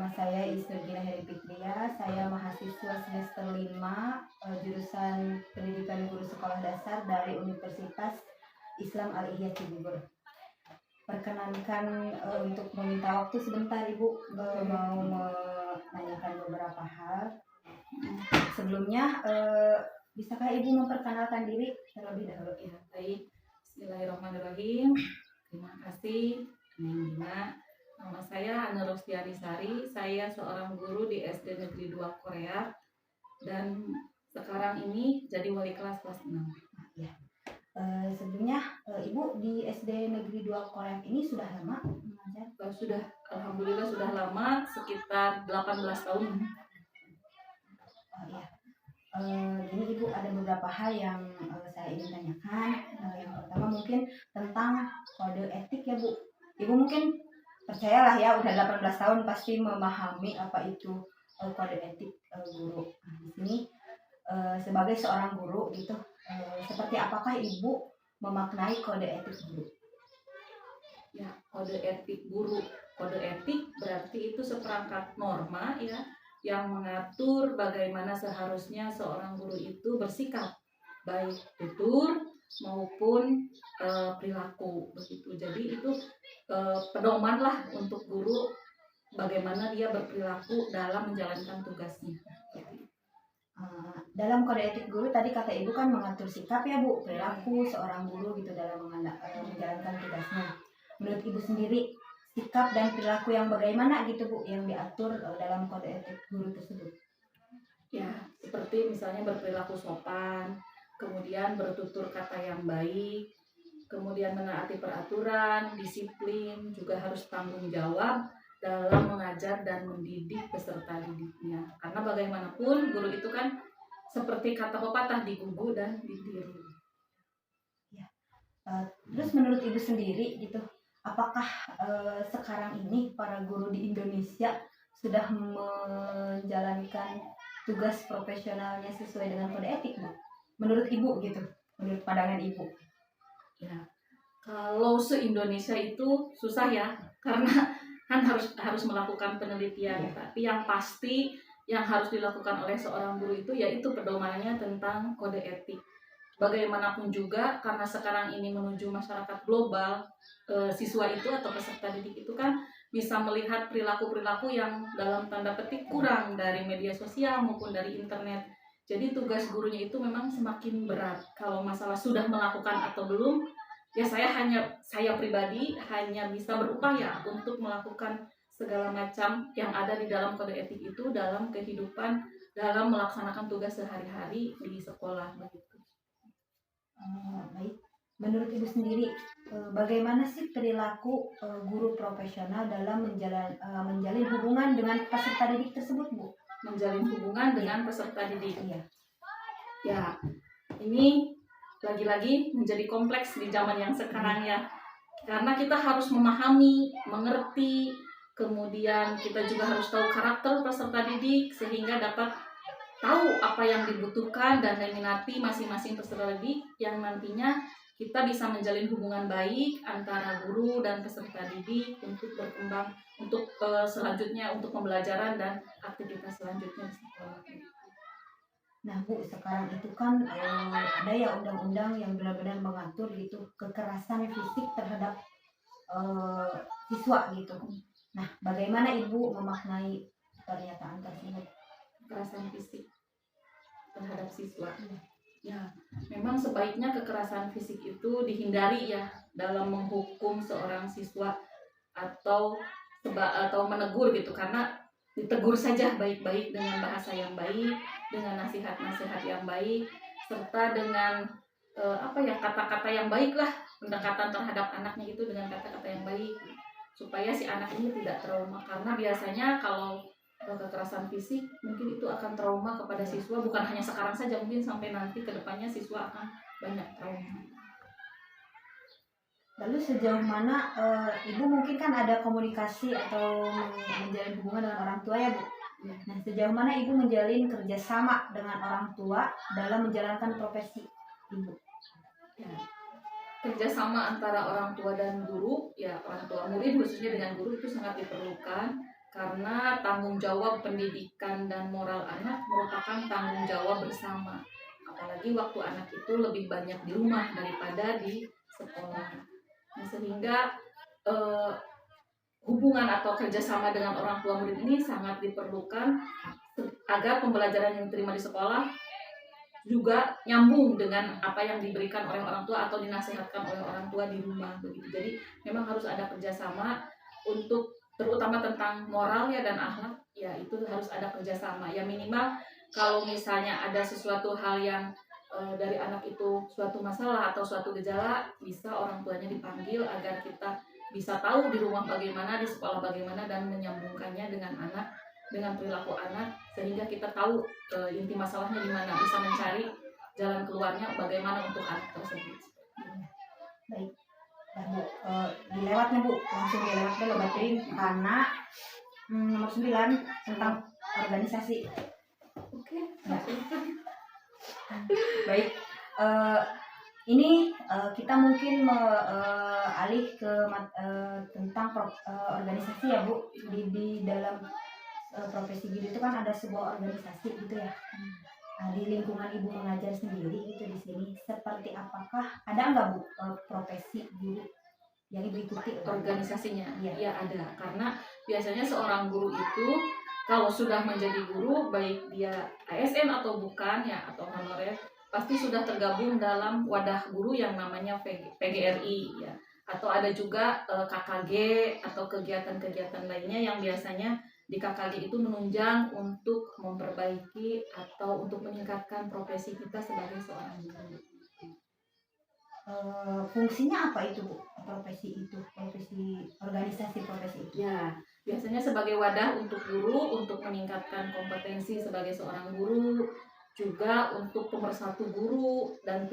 Nama saya Isra Gina Heri Fitria, saya mahasiswa semester 5 jurusan Pendidikan Guru Sekolah Dasar dari Universitas Islam Al-Ihya Cibubur. Perkenankan untuk meminta waktu sebentar Ibu, mau menanyakan beberapa hal. Sebelumnya, bisakah Ibu memperkenalkan diri terlebih dahulu? Ya, baik. Bismillahirrahmanirrahim. Terima kasih, Neng Dina. Nama saya Ana Rostiari Sari. Saya seorang guru di SD Negeri 2 Korea dan sekarang ini jadi wali kelas 6. Ya. Sebelumnya Ibu di SD Negeri 2 Korea ini sudah lama mengajar? Sudah, alhamdulillah sudah lama, sekitar 18 tahun. Iya. Jadi Ibu ada beberapa hal yang saya ingin tanyakan. Yang pertama mungkin tentang kode etik ya Bu. Ibu mungkin percayalah ya udah 18 tahun pasti memahami apa itu kode etik guru. Di sini sebagai seorang guru gitu, seperti apakah Ibu memaknai kode etik guru? Ya, kode etik guru. Kode etik berarti itu seperangkat norma ya yang mengatur bagaimana seharusnya seorang guru itu bersikap, baik tutur maupun perilaku begitu. Jadi itu pedoman lah untuk guru bagaimana dia berperilaku dalam menjalankan tugasnya. Dalam kode etik guru tadi kata Ibu kan mengatur sikap ya Bu, perilaku seorang guru gitu dalam menjalankan tugasnya. Menurut Ibu sendiri, sikap dan perilaku yang bagaimana gitu Bu yang diatur dalam kode etik guru tersebut? Ya, seperti misalnya berperilaku sopan, kemudian bertutur kata yang baik, kemudian menaati peraturan, disiplin, juga harus tanggung jawab dalam mengajar dan mendidik peserta didiknya. Karena bagaimanapun guru itu kan seperti kata pepatah, digugu dan ditiru. Ya. Terus menurut Ibu sendiri gitu, apakah sekarang ini para guru di Indonesia sudah menjalankan tugas profesionalnya sesuai dengan kode etik Bu? Menurut Ibu gitu, menurut pandangan Ibu? Ya, kalau se-Indonesia itu susah ya, karena kan harus melakukan penelitian. Ya. Tapi yang pasti yang harus dilakukan oleh seorang guru itu yaitu pedomannya tentang kode etik. Bagaimanapun juga karena sekarang ini menuju masyarakat global, siswa itu atau peserta didik itu kan bisa melihat perilaku-perilaku yang dalam tanda petik kurang dari media sosial maupun dari internet. Jadi tugas gurunya itu memang semakin berat. Kalau masalah sudah melakukan atau belum, ya saya pribadi hanya bisa berupaya untuk melakukan segala macam yang ada di dalam kode etik itu dalam kehidupan, dalam melaksanakan tugas sehari-hari di sekolah begitu. Baik. Menurut Ibu sendiri, bagaimana sih perilaku guru profesional dalam menjalin hubungan dengan peserta didik tersebut, Bu? Menjalin hubungan dengan peserta didik. Iya. Ya, ini lagi-lagi menjadi kompleks di zaman yang sekarang ya. Karena kita harus memahami, mengerti, kemudian kita juga harus tahu karakter peserta didik sehingga dapat tahu apa yang dibutuhkan dan diminati masing-masing peserta didik yang nantinya kita bisa menjalin hubungan baik antara guru dan peserta didik untuk berkembang untuk selanjutnya untuk pembelajaran dan aktivitas selanjutnya di sekolah. Nah Bu, sekarang itu kan ada ya undang-undang yang benar-benar mengatur gitu kekerasan fisik terhadap siswa gitu. Nah, bagaimana Ibu memaknai pernyataan tersebut? Kekerasan fisik terhadap siswa. Ya, memang sebaiknya kekerasan fisik itu dihindari ya dalam menghukum seorang siswa atau menegur gitu, karena ditegur saja baik-baik dengan bahasa yang baik, dengan nasihat-nasihat yang baik, serta dengan kata-kata yang baik lah, pendekatan terhadap anaknya itu dengan kata-kata yang baik supaya si anak ini tidak trauma. Karena biasanya kalau kekerasan fisik mungkin itu akan trauma kepada siswa, bukan hanya sekarang saja, mungkin sampai nanti ke depannya siswa akan banyak trauma. Lalu sejauh mana Ibu mungkin kan ada komunikasi atau menjalin hubungan dengan orang tua ya Bu? Ya. Nah, sejauh mana Ibu menjalin kerjasama dengan orang tua dalam menjalankan profesi Ibu? Ya. Kerjasama antara orang tua dan guru, ya orang tua murid khususnya dengan guru itu sangat diperlukan karena tanggung jawab pendidikan dan moral anak merupakan tanggung jawab bersama. Apalagi waktu anak itu lebih banyak di rumah daripada di sekolah. Nah, sehingga eh, hubungan atau kerjasama dengan orang tua murid ini sangat diperlukan agar pembelajaran yang diterima di sekolah juga nyambung dengan apa yang diberikan oleh orang tua atau dinasihatkan oleh orang tua di rumah begitu. Jadi memang harus ada kerjasama untuk terutama tentang moral ya dan akhlak ya, itu harus ada kerjasama ya. Minimal kalau misalnya ada sesuatu hal yang dari anak itu suatu masalah atau suatu gejala, bisa orang tuanya dipanggil agar kita bisa tahu di rumah bagaimana, di sekolah bagaimana, dan menyambungkannya dengan anak, dengan perilaku anak, sehingga kita tahu inti masalahnya di mana, bisa mencari jalan keluarnya bagaimana untuk anak tersebut. Baik, nah Bu, dilewat nih Bu, langsung dilewat dulu baterin karena nomor 9 tentang organisasi. Oke, Ya. Baik, ini kita mungkin alih ke tentang organisasi ya Bu. Di dalam profesi guru itu kan ada sebuah organisasi gitu ya. Nah, di lingkungan ibu mengajar sendiri gitu di sini, seperti apakah ada nggak Bu profesi guru yang ibu ikuti? Organisasinya Iya. ya ada, karena biasanya seorang guru itu kalau sudah menjadi guru, baik dia ASN atau bukan ya, atau honorer, pasti sudah tergabung dalam wadah guru yang namanya PGRI ya, atau ada juga KKG atau kegiatan-kegiatan lainnya yang biasanya di KKG itu menunjang untuk memperbaiki atau untuk meningkatkan profesi kita sebagai seorang guru. Fungsinya apa itu Bu? Profesi organisasi profesi itu? Ya, biasanya sebagai wadah untuk guru, untuk meningkatkan kompetensi sebagai seorang guru, juga untuk pemersatu guru dan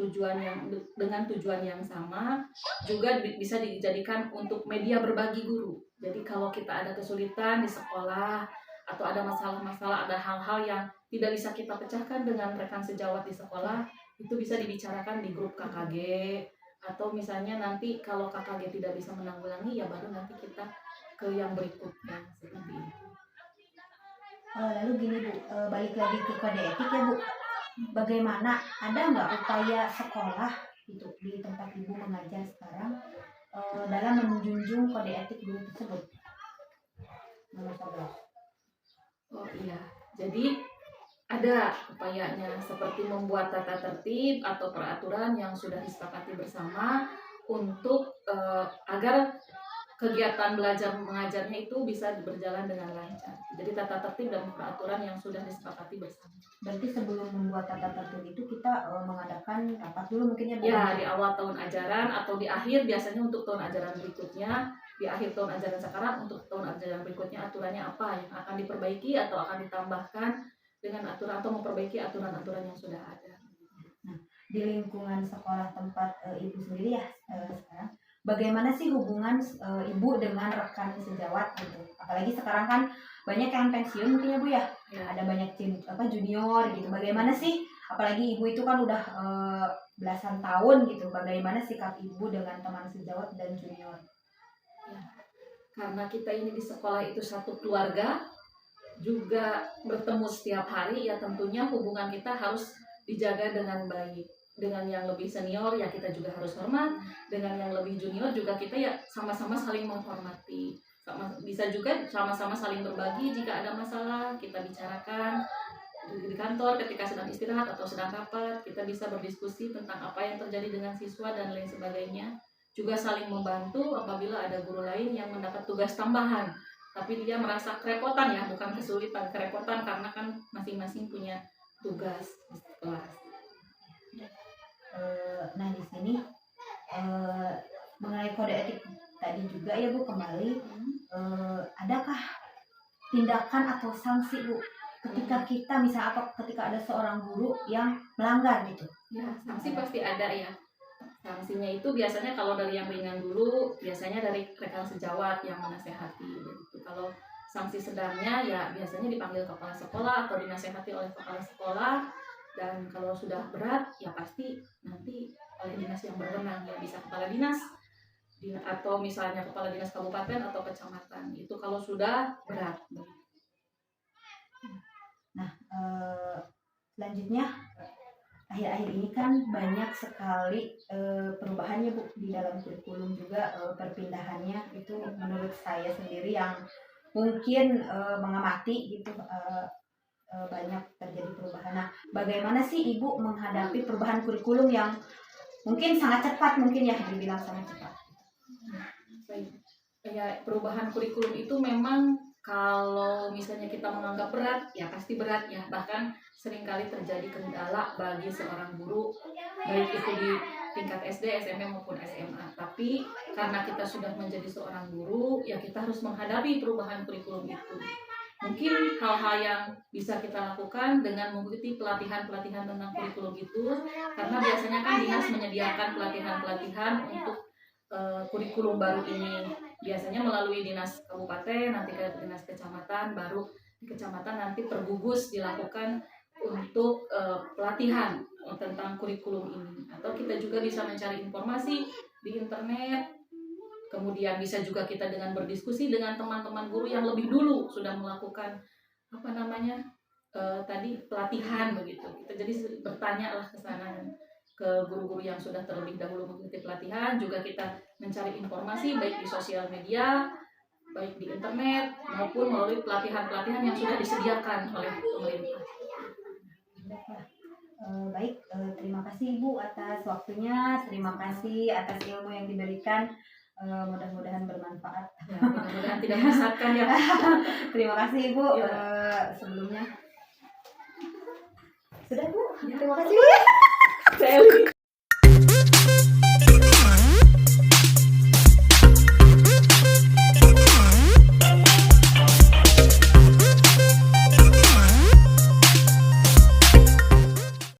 dengan tujuan yang sama, juga bisa dijadikan untuk media berbagi guru. Jadi kalau kita ada kesulitan di sekolah atau ada masalah-masalah, ada hal-hal yang tidak bisa kita pecahkan dengan rekan sejawat di sekolah, itu bisa dibicarakan di grup KKG, atau misalnya nanti kalau KKG tidak bisa menanggulangi ya baru nanti kita ke yang berikutnya seperti itu. Lalu gini Bu, balik lagi ke kode etik ya Bu. Bagaimana, ada nggak upaya sekolah gitu di tempat ibu mengajar sekarang dalam menjunjung kode etik guru tersebut? Nomor 11. Oh iya, jadi ada upayanya seperti membuat tata tertib atau peraturan yang sudah disepakati bersama untuk agar kegiatan belajar mengajarnya itu bisa berjalan dengan lancar. Jadi tata tertib dan peraturan yang sudah disepakati bersama. Berarti sebelum membuat tata tertib itu kita mengadakan rapat dulu mungkin ya Bu? Ya, di awal tahun ajaran atau di akhir, biasanya untuk tahun ajaran berikutnya. Di akhir tahun ajaran sekarang, untuk tahun ajaran berikutnya aturannya apa yang akan diperbaiki atau akan ditambahkan dengan aturan atau memperbaiki aturan-aturan yang sudah ada. Nah, di lingkungan sekolah tempat ibu sendiri ya sekarang, bagaimana sih hubungan ibu dengan rekan sejawat gitu? Apalagi sekarang kan banyak yang pensiun mungkin ya Bu ya, ada banyak junior gitu. Bagaimana sih? Apalagi ibu itu kan udah belasan tahun gitu. Bagaimana sikap ibu dengan teman sejawat dan junior? Ya, karena kita ini di sekolah itu satu keluarga, juga bertemu setiap hari, ya tentunya hubungan kita harus dijaga dengan baik. Dengan yang lebih senior ya kita juga harus hormat, dengan yang lebih junior juga kita ya sama-sama saling menghormati. Bisa juga sama-sama saling berbagi jika ada masalah, kita bicarakan di kantor ketika sedang istirahat atau sedang rapat, kita bisa berdiskusi tentang apa yang terjadi dengan siswa dan lain sebagainya. Juga saling membantu apabila ada guru lain yang mendapat tugas tambahan, tapi dia merasa kerepotan ya, bukan kesulitan, kerepotan karena kan masing-masing punya tugas di kelas. Nah di sini mengenai kode etik tadi juga ya Bu, kembali adakah tindakan atau sanksi Bu ketika kita misalnya atau ketika ada seorang guru yang melanggar gitu? Ya, sanksi pasti ada ya. Sanksinya itu biasanya kalau dari yang ringan dulu, biasanya dari rekan sejawat yang menasehati gitu. Kalau sanksi sedangnya ya biasanya dipanggil kepala sekolah atau dinasehati oleh kepala sekolah, dan kalau sudah berat ya pasti nanti oleh dinas yang berwenang, ya bisa kepala dinas atau misalnya kepala dinas kabupaten atau kecamatan. Itu kalau sudah berat. Nah, selanjutnya akhir-akhir ini kan banyak sekali perubahannya Bu di dalam kurikulum juga, perpindahannya itu menurut saya sendiri yang mungkin mengamati gitu, banyak terjadi perubahan. Nah, bagaimana sih Ibu menghadapi perubahan kurikulum yang mungkin sangat cepat, mungkin ya dibilang sangat cepat? Baik. Ya, perubahan kurikulum itu memang kalau misalnya kita menganggap berat, ya pasti berat ya. Bahkan seringkali terjadi kendala bagi seorang guru, baik itu di tingkat SD, SMP maupun SMA. Tapi karena kita sudah menjadi seorang guru, ya kita harus menghadapi perubahan kurikulum itu. Mungkin hal-hal yang bisa kita lakukan dengan mengikuti pelatihan-pelatihan tentang kurikulum itu, karena biasanya kan dinas menyediakan pelatihan-pelatihan untuk kurikulum baru ini, biasanya melalui dinas kabupaten, nanti ke dinas kecamatan, baru di kecamatan nanti pergugus dilakukan untuk pelatihan tentang kurikulum ini. Atau kita juga bisa mencari informasi di internet, kemudian bisa juga kita dengan berdiskusi dengan teman-teman guru yang lebih dulu sudah melakukan tadi pelatihan begitu. Kita jadi bertanya lah ke sana, ke guru-guru yang sudah terlebih dahulu mengikuti pelatihan. Juga kita mencari informasi baik di sosial media, baik di internet, maupun melalui pelatihan-pelatihan yang sudah disediakan oleh pemerintah. Baik, terima kasih Ibu atas waktunya, terima kasih atas ilmu yang diberikan, mudah-mudahan bermanfaat. Ya, mudah-mudahan tidak menyesatkan ya. Terima kasih Ibu Ya. sebelumnya. Sudah Bu, Ya. terima kasih Bu. Sally.